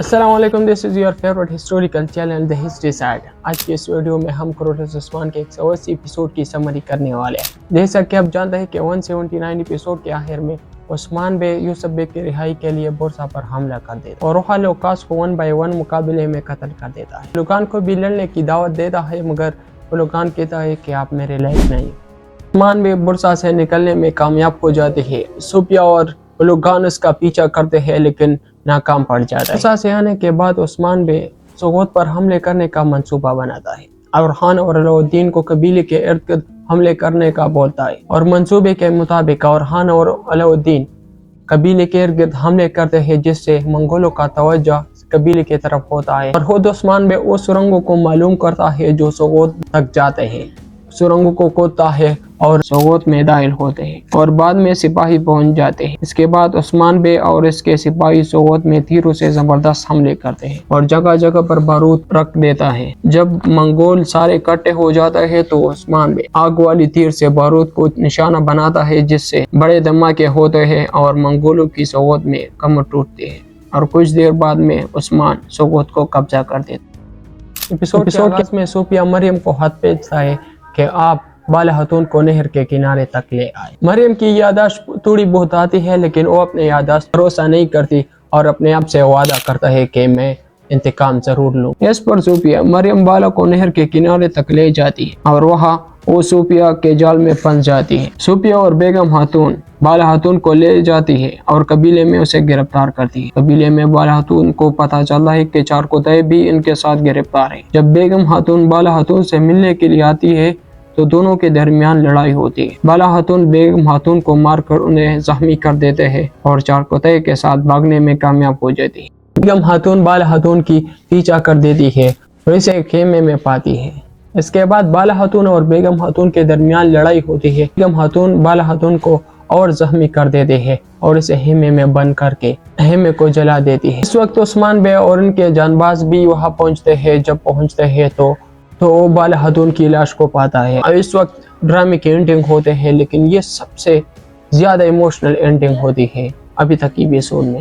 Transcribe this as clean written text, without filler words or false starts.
अस्सलाम वालेकुम, this is your favourite historical channel the history side. आज की इस वीडियो में हम क्रोटस उस्मान के 180 एपिसोड की समरी करने वाले हैं। जैसा कि आप जानते हैं कि 179 एपिसोड के आखिर में उस्मान बे यूसुफ बे की रिहाई के लिए बुरसा पर हमला कर देता और रोहा लुकास को 1 बाय 1 मुकाबले में कत्ल कर देता है। लुकान को भी लड़ने की दावत देता है, मगर लुकान कहता है कि आप मेरे लायक नहीं। उस्मान बे बुरसा से निकलने में कामयाब हो जाते हैं। सूफिया और लुकान उसका पीछा करते हैं लेकिन नाकाम पड़ जाता है। बुरसा से आने के बाद उस्मान बे सोगोत पर हमले करने का मंसूबा बनाता है और खान और अलाउद्दीन को कबीले के इर्द गिर्द हमले करने का बोलता है और मंसूबे के मुताबिक और खान और अलाउद्दीन कबीले के इर्द गिर्द हमले करते हैं, जिससे मंगोलों का तवज्जो कबीले की तरफ होता है और खुद उस्मान बे उस सुरंगों को मालूम करता है जो सोगोत तक जाते हैं। सुरंगों को खोदता है और सोगोत में दाखिल होते हैं और बाद में सिपाही पहुंच जाते हैं। इसके बाद उस्मान बे और इसके सिपाही सोगोत में तीरों से जबरदस्त हमले करते हैं और जगह जगह पर बारूद रख देता है। जब मंगोल सारे इकट्ठे हो जाते हैं तो उस्मान बे आग वाली तीर से बारूद को निशाना बनाता है, जिससे बड़े धमाके होते हैं और मंगोलों की सोगोत में कमर टूटती है और कुछ देर बाद में उस्मान सोगोत को कब्जा कर देता है। एपिसोड के आगाज में सूफिया मरियम को हाथ भेजता है कि आप बाला हतून को नहर के किनारे तक ले आए। मरियम की यादाश्त थोड़ी बहुत आती है, लेकिन वो अपने यादाश्त भरोसा नहीं करती और अपने आप से वादा करता है कि मैं इंतकाम जरूर लूं। इस पर सूफिया मरियम बाला को नहर के किनारे तक ले जाती है और वहाँ वो सूफिया के जाल में फंस जाती है। सूफिया और बेगम खातून बाला खातून को ले जाती है और कबीले में उसे गिरफ्तार करती है। कबीले में बाला खातून को पता चलता है कि चारकोतय भी इनके साथ गिरफ्तार है। जब बेगम खातून बाला खातून से मिलने के लिए आती है तो दोनों के दरमियान लड़ाई होती है। बाला खातून बेगम खातून को मारकर उन्हें जख्मी कर देते हैं और चारकोतय के साथ भागने में कामयाब हो जाती है। बेगम खातून बाला खातून की पीछा कर देती है और इसे खेमे में पाती है। इसके बाद बाला खातून और बेगम खातून के दरमियान लड़ाई होती है। बेगम खातून बाला खातून को और जख्मी कर देते हैं और इसे हेमे में बंद करके हेमे को जला देती है। इस वक्त उस्मान बे और उनके जानबाज भी वहां पहुंचते हैं। जब पहुंचते हैं तो वो बाला खातून की लाश को पाता है। अब इस वक्त ड्रामे की एंडिंग होते हैं, लेकिन ये सबसे ज्यादा इमोशनल एंडिंग होती है अभी तक की एपिसोड में।